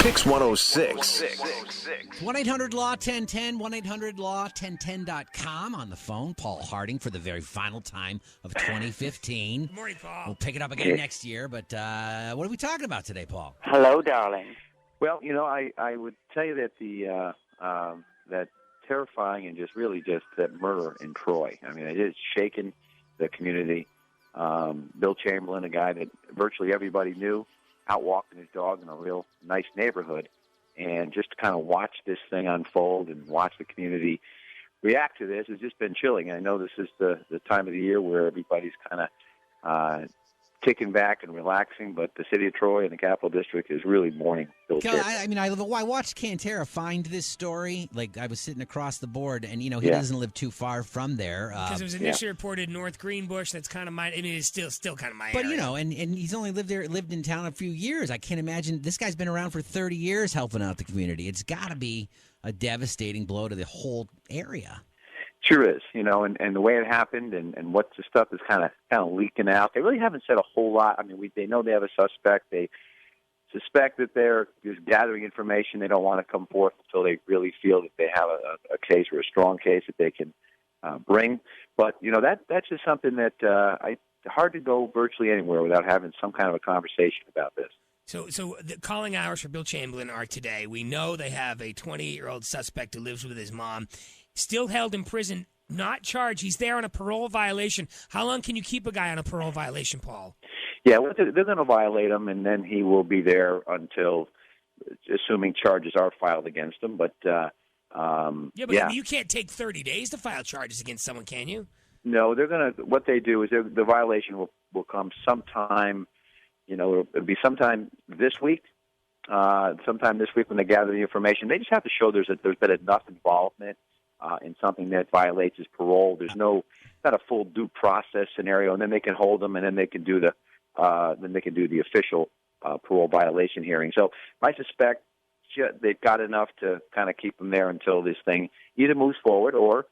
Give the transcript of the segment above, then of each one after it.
PYX 106. 1-800-LAW-1010, 1-800-LAW-1010.com. On the phone, Paul Harding for the very final time of 2015. Good morning, Paul. We'll pick it up again next year, but what are we talking about today, Paul? Hello, darling. Well, I would tell you that that terrifying and just that murder in Troy. I mean, it is shaken the community. Bill Chamberlin, a guy that virtually everybody knew, out walking his dog in a real nice neighborhood, and just to kind of watch this thing unfold and watch the community react to this has just been chilling. I know this is the time of the year where everybody's kind of kicking back and relaxing, but the city of Troy and the Capital District is really mourning Bill Chamberlain. I watched Cantara find this story. Like, I was sitting across the board, and, he doesn't live too far from there. Because it was initially reported North Greenbush. That's kind of it's still kind of my But, area. and he's only lived in town a few years. I can't imagine. This guy's been around for 30 years helping out the community. It's got to be a devastating blow to the whole area. Sure is, and the way it happened and what the stuff is kind of leaking out. They really haven't said a whole lot. I mean, they know they have a suspect. They suspect that they're just gathering information. They don't want to come forth until they really feel that they have a case or a strong case that they can bring. But, that's just something that hard to go virtually anywhere without having some kind of a conversation about this. So the calling hours for Bill Chamberlain are today. We know they have a 28-year-old suspect who lives with his mom, still held in prison, not charged. He's there on a parole violation. How long can you keep a guy on a parole violation, Paul? Yeah, well, they're going to violate him, and then he will be there until, assuming charges are filed against him. But you can't take 30 days to file charges against someone, can you? No, they're going to. What they do is the violation will come sometime. It'll be sometime this week. Sometime this week when they gather the information, they just have to show there's been enough involvement in something that violates his parole. There's not a full due process scenario, and then they can hold him, and then they can do the official parole violation hearing. So I suspect they've got enough to kind of keep him there until this thing either moves forward or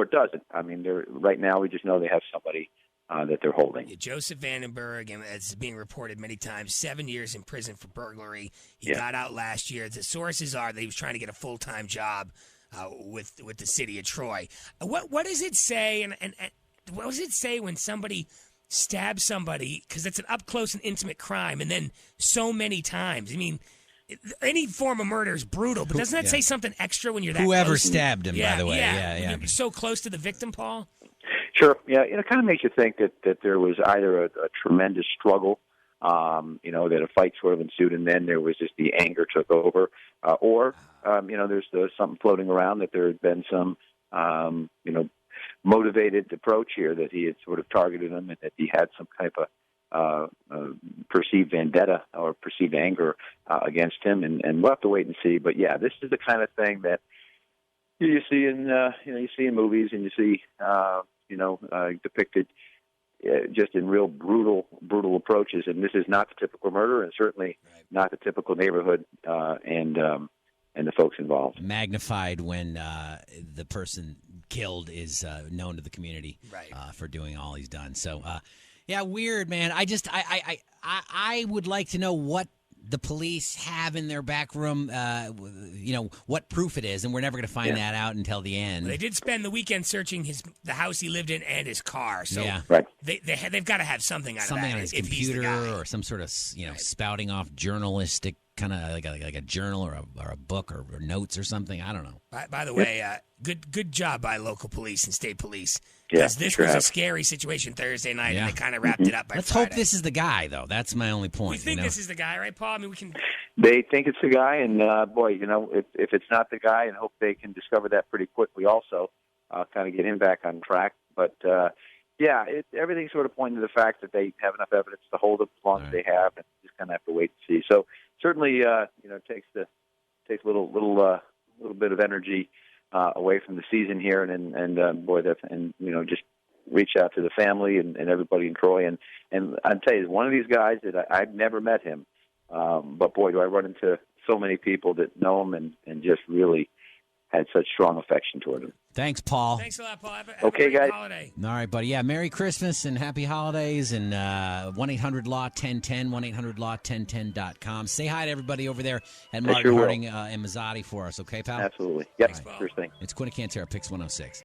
doesn't. I mean, right now we just know they have somebody that they're holding. Joseph Vandenburgh, and it's being reported many times, 7 years in prison for burglary. He got out last year. The sources are that he was trying to get a full-time job with the city of Troy. What does it say? And what does it say when somebody stabs somebody? Because it's an up-close and intimate crime, and then so many times. I mean, any form of murder is brutal, but doesn't that say something extra when you're that Whoever close? stabbed him, by the way. Yeah. You're so close to the victim, Paul? Sure. Yeah, it kind of makes you think that there was either a tremendous struggle, that a fight sort of ensued, and then there was just the anger took over, or there's something floating around that there had been some, motivated approach here, that he had sort of targeted him and that he had some type of perceived vendetta or perceived anger against him, and we'll have to wait and see. But yeah, this is the kind of thing that you see in movies, and you see depicted just in real brutal approaches. And this is not the typical murder, and certainly not the typical neighborhood and the folks involved. Magnified when the person killed is known to the community for doing all he's done. So, weird, man. I would like to know what the police have in their back room, what proof it is, and we're never going to find that out until the end. Well, they did spend the weekend searching the house he lived in and his car, so they've got to have something out of that. Something on his computer or some sort of spouting off journalistic kind of like a journal or a book or notes or something. I don't know. By the way, good job by local police and state police. Because this was a scary situation Thursday night, and they kind of wrapped it up by Let's Friday. hope this is the guy, though. That's my only point. We think this is the guy, right, Paul? I mean, we can. They think it's the guy, and if it's not the guy, and hope they can discover that pretty quickly. Also, kind of get him back on track. But everything's sort of pointing to the fact that they have enough evidence to hold him as long as they have, and just kind of have to wait and see. So certainly, takes a little bit of energy away from the season here, and just reach out to the family and everybody in Troy. And I'll tell you, one of these guys that I've never met him, but boy, do I run into so many people that know him and just really had such strong affection toward him. Thanks, Paul. Thanks a lot, Paul. Have Okay, a great guys. holiday. All right, buddy. Yeah, Merry Christmas and Happy Holidays. And 1-800-LAW-1010, 1-800-LAW-1010.com. Say hi to everybody over there at Margaret sure will. Harding and Mazzotti for us, okay, pal? Absolutely. Yep, Thanks, Paul. first thing. It's Quinn and Cantara, PYX 106.